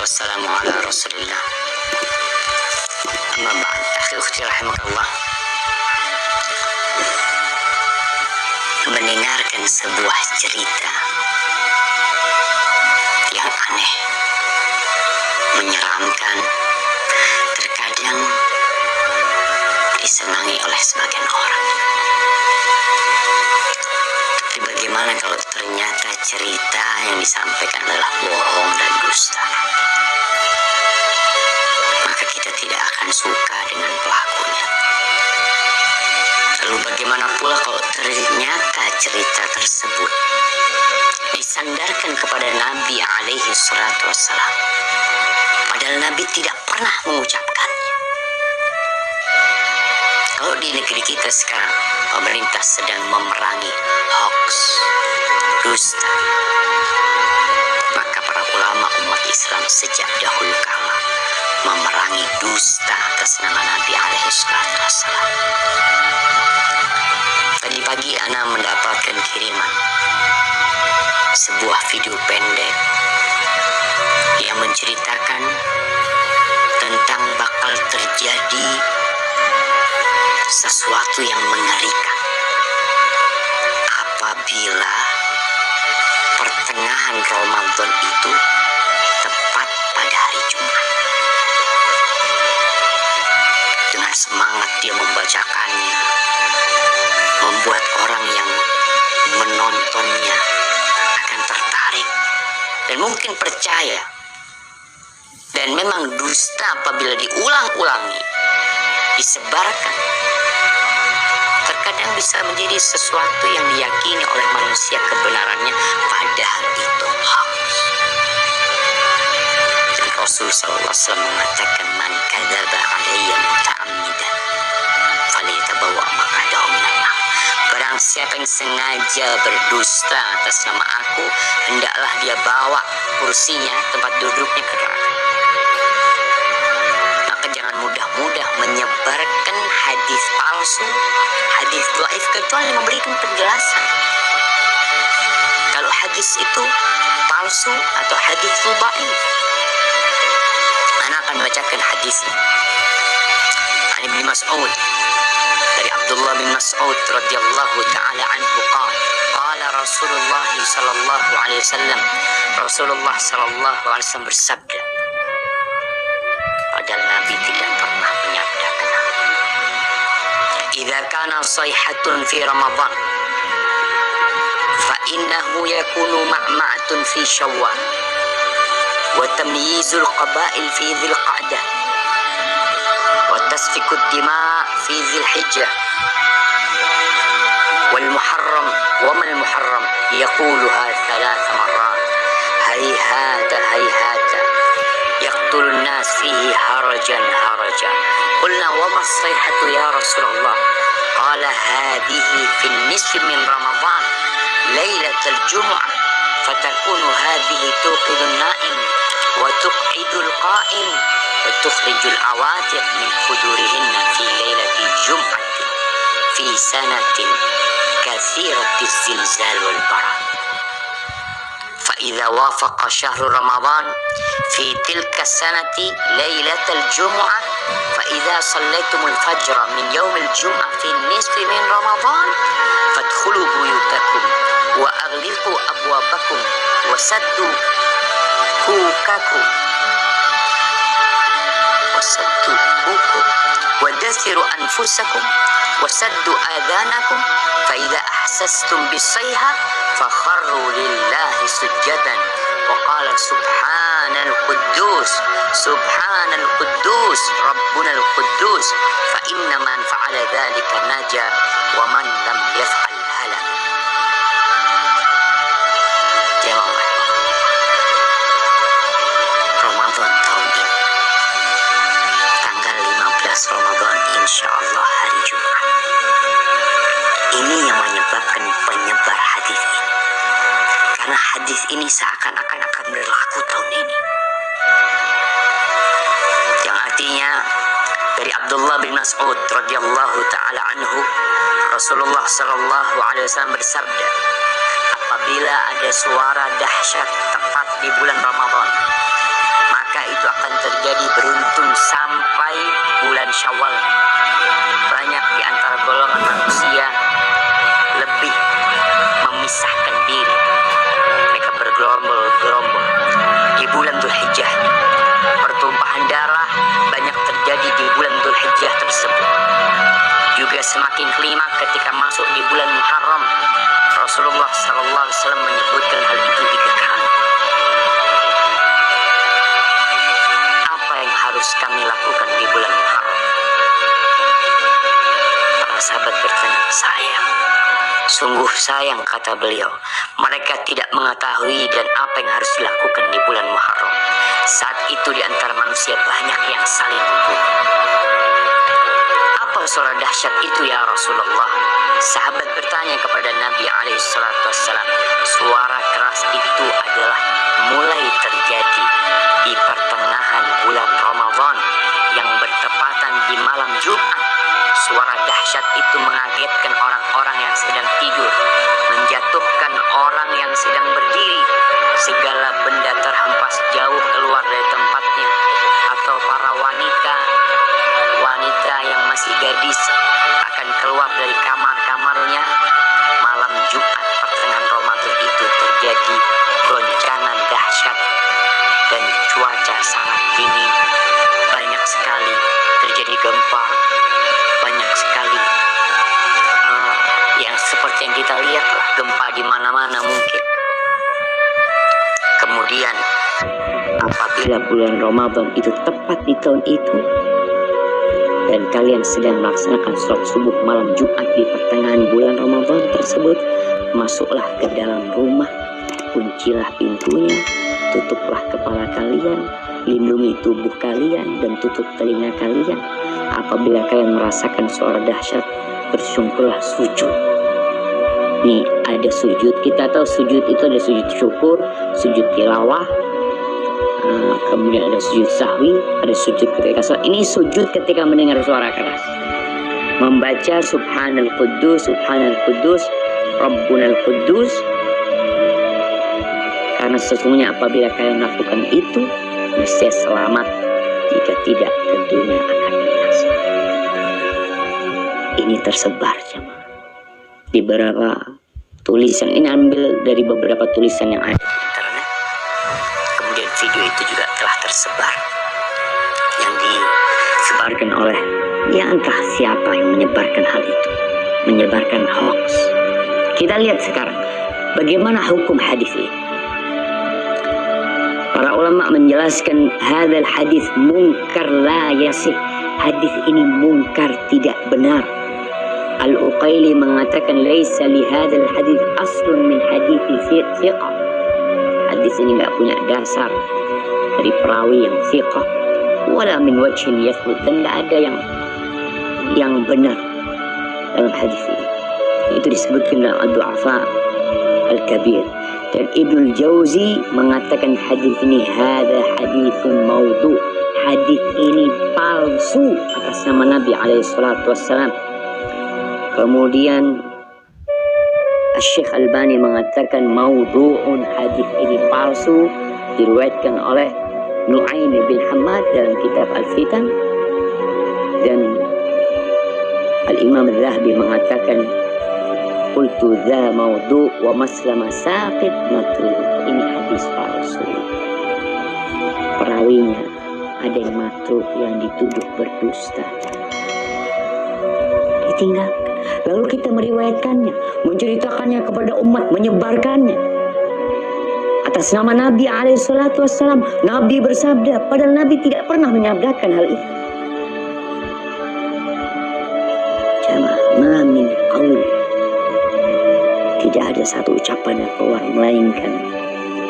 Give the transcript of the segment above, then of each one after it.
wassalamu ala rasulillah. Amma ba'd, akhi ukhti rahimakallah. Mendengarkan sebuah cerita yang aneh, menyeramkan, terkadang disenangi oleh sebagian orang. Tapi bagaimana kalau ternyata cerita yang disampaikan adalah bohong dan dusta? Maka kita tidak akan suka dengan pelakunya. Lalu bagaimana pula kalau ternyata cerita tersebut disandarkan kepada Nabi alaihi salatu wassalam, padahal Nabi tidak pernah mengucapkannya? Kalau di negeri kita sekarang pemerintah sedang memerangi hoax, dusta, maka para ulama umat Islam sejak dahulu kala memerangi dusta atas nama Nabi alaihi salatu wassalam. Tadi pagi ana mendapatkan kiriman sebuah video pendek yang menceritakan tentang bakal terjadi sesuatu yang mengerikan apabila pertengahan Ramadan itu tepat pada hari Jumat. Dengan semangat dia membacakannya, membuat orang yang menontonnya akan tertarik dan mungkin percaya. Dan memang dusta apabila diulang-ulangi, disebarkan, terkadang bisa menjadi sesuatu yang diyakini oleh manusia kebenarannya, padahal itu hoax. Dan Rasul SAW mengatakan, man kadzaba alayya muta'ammidan falyatabawwa maq'adahu minan nar. Barang siapa yang sengaja berdusta atas nama aku, hendaklah dia bawa kursinya, tempat duduknya ke neraka. Maka jangan mudah-mudah menyebarkan hadis palsu, hadis dhaif, kecuali memberikan penjelasan. Kalau hadis itu palsu atau hadis dhaif, ana akan bacakan hadisnya. Ani bin Mas'ud, dari Abdullah bin Mas'ud radhiyallahu taala anhu qala Rasulullah sallallahu alaihi wasallam, Rasulullah sallallahu alaihi wasallam bersabda, padahal Nabi tidak pernah menyabdakan, idza kana sayhatun fi Ramadan fa innahu yakunu ma'ma'atun fi Syawal wa tamyizul qaba'il fi Dzil Qa'dah وتسفك الدماء في ذي الحجة والمحرم وما المحرم يقولها 3 مرات هيهات هيهات يقتل الناس فيه هرجا هرجا. قلنا وما الصيحة يا رسول الله؟ قال هذه في النصف من رمضان ليلة الجمعة فتكون هذه توقظ النائم وتقعد القائم وتخرج العواتق من خدورهن في ليلة الجمعة في سنة كثيرة الزلزال والبرد. فإذا وافق شهر رمضان في تلك السنة ليلة الجمعة فإذا صليتم الفجر من يوم الجمعة في النصف من رمضان فادخلوا بيوتكم وأغلقوا أبوابكم وسدوا كوككم ودثروا أنفسكم وسدوا آذانكم فإذا أحسستم بالصيحة فخروا لله سجدا وقال سبحان القدوس سبحان القدوس ربنا القدوس فإن من فعل ذلك نجا ومن لم يفعل هلك. Ramadan tahun ini, tanggal 15 Ramadan, insya Allah hari Jumat. Ini yang menyebabkan penyebar hadis ini, karena hadis ini seakan-akan akan berlaku tahun ini. Yang artinya dari Abdullah bin Mas'ud radhiyallahu taala anhu, Rasulullah sallallahu alaihi wasallam bersabda, apabila ada suara dahsyat tepat di bulan Ramadan, maka maka itu akan terjadi beruntun sampai bulan Syawal. Banyak di antara golongan manusia lebih memisahkan diri, mereka bergerombol-gerombol di bulan Dzulhijjah. Pertumpahan darah banyak terjadi di bulan Dzulhijjah tersebut. Juga semakin kelima ketika masuk di bulan Muharram. Rasulullah SAW menyebutkan hal itu 3 kali. Apa yang harus kami lakukan di bulan Muharram? Para sahabat bertanya, sayang. Sungguh sayang, kata beliau. Mereka tidak mengetahui dan apa yang harus dilakukan di bulan Muharram. Saat itu di antara manusia banyak yang saling membunuh. Apa suara dahsyat itu ya Rasulullah? Sahabat bertanya kepada Nabi SAW. Suara keras itu adalah mulai terjadi di pertengahan bulan Ramadan yang bertepatan di malam Jumat. Suara dahsyat itu mengagetkan orang-orang yang sedang tidur, menjatuhkan orang yang sedang berdiri. Segala benda terhempas jauh keluar dari tempatnya, atau para wanita yang masih gadis akan keluar dari kamar-kamarnya. Malam Jumat pertengahan Ramadan itu terjadi goncangan dahsyat dan cuaca sangat dingin. Banyak sekali terjadi gempa, banyak sekali yang seperti yang kita lihat lah, gempa di mana-mana mungkin. Kemudian apabila bulan Ramadan itu tepat di tahun itu dan kalian sedang melaksanakan sholat subuh malam Jumat di pertengahan bulan Ramadan tersebut, masuklah ke dalam rumah, kuncilah pintunya, tutuplah kepala kalian, lindungi tubuh kalian dan tutup telinga kalian. Apabila kalian merasakan suara dahsyat, bersyukurlah, sujud. Nih ada sujud, kita tahu sujud itu ada sujud syukur, sujud tilawah, kemudian ada sujud sahwi, ada sujud ketika sholat. Ini sujud ketika mendengar suara keras, membaca Subhanal Quddus, Subhanal Quddus, Rabbunal Quddus. Karena sesungguhnya apabila kalian melakukan itu, niscaya selamat. Jika tidak, tentunya akan binasa. Ini tersebar jemaah di beberapa tulisan. Ini ambil dari beberapa tulisan yang ada di internet. Kemudian video itu juga telah tersebar, yang disebarkan oleh entah siapa yang menyebarkan hal itu, menyebarkan hoax. Kita lihat sekarang bagaimana hukum hadis ini. Para ulama menjelaskan hadzal hadis munkar la yasih. Hadis ini munkar, tidak benar. Al-Uqaili mengatakan laisa li hadzal hadis aslun min hadithi thiqah. Hadis ini enggak punya dasar dari perawi yang thiqah, wala min wajhin yathbut, dan enggak ada yang benar dalam hadis ini. Itu disebutkan dalam Ad-Du'afa Al-Kabir. Dan Ibnul Jauzi mengatakan hadis ini hadza haditsun maudhu. Hadis ini palsu atas nama Nabi SAW. Kemudian Syekh Albani mengatakan maudhu'un, hadis ini palsu, diriwayatkan oleh Nu'aim bin Hamad dalam kitab Al-Fitan. Dan Al-Imam Al-Zahabi mengatakan qultu dza maudhu' wa maslama saqit matruk. Ini hadis palsu, perawinya ada yang matruk, yang dituduh berdusta, ditinggalkan. Lalu kita meriwayatkannya, menceritakannya kepada umat, menyebarkannya atas nama Nabi SAW. Nabi bersabda, padahal Nabi tidak pernah menyabdakan hal itu. Jamaah, ma min qaul, tidak ada satu ucapan yang keluar melainkan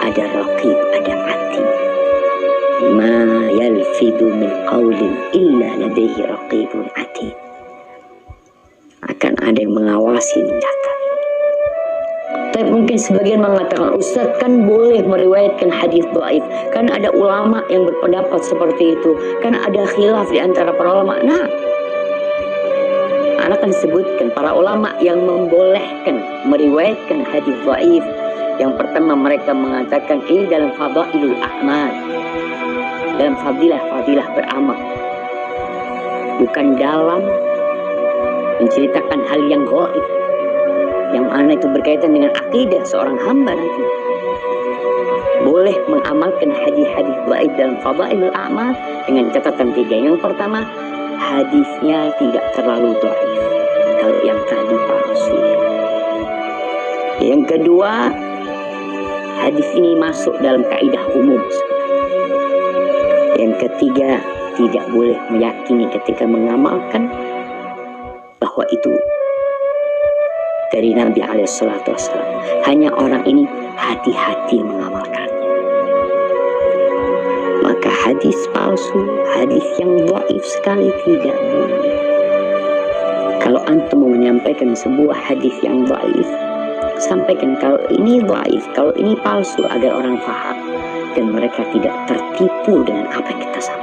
ada raqib, ada atid. Ma yalfidu min qaulin illa ladaihi raqibun atid. Akan ada yang mengawasi mencatat. Tapi mungkin sebagian mengatakan, Ustaz kan boleh meriwayatkan hadis dhaif, kan ada ulama yang berpendapat seperti itu, kan ada khilaf di antara para ulama. Nah, anak akan sebutkan para ulama yang membolehkan meriwayatkan hadis dhaif. Yang pertama, mereka mengatakan ini dalam fadailul a'mal. dalam fadilah-fadilah beramal, bukan dalam menceritakan hal yang gaib, yang mana itu berkaitan dengan akidah seorang hamba nanti. Boleh mengamalkan hadis-hadis gaib dalam fadailul a'mal dengan catatan 3. Yang pertama, hadisnya tidak terlalu dhaif, kalau yang tadi palsu. Yang kedua, hadis ini masuk dalam kaidah umum. Yang ketiga, tidak boleh meyakini ketika mengamalkan bahwa itu dari Nabi alaihissalatu wassalam. Hanya orang ini hati-hati mengamalkannya. Maka hadis palsu, hadis yang dhaif sekali tidak boleh. Kalau antum mau menyampaikan sebuah hadis yang dhaif, sampaikan kalau ini dhaif, kalau ini palsu, agar orang paham dan mereka tidak tertipu dengan apa yang kita sampaikan.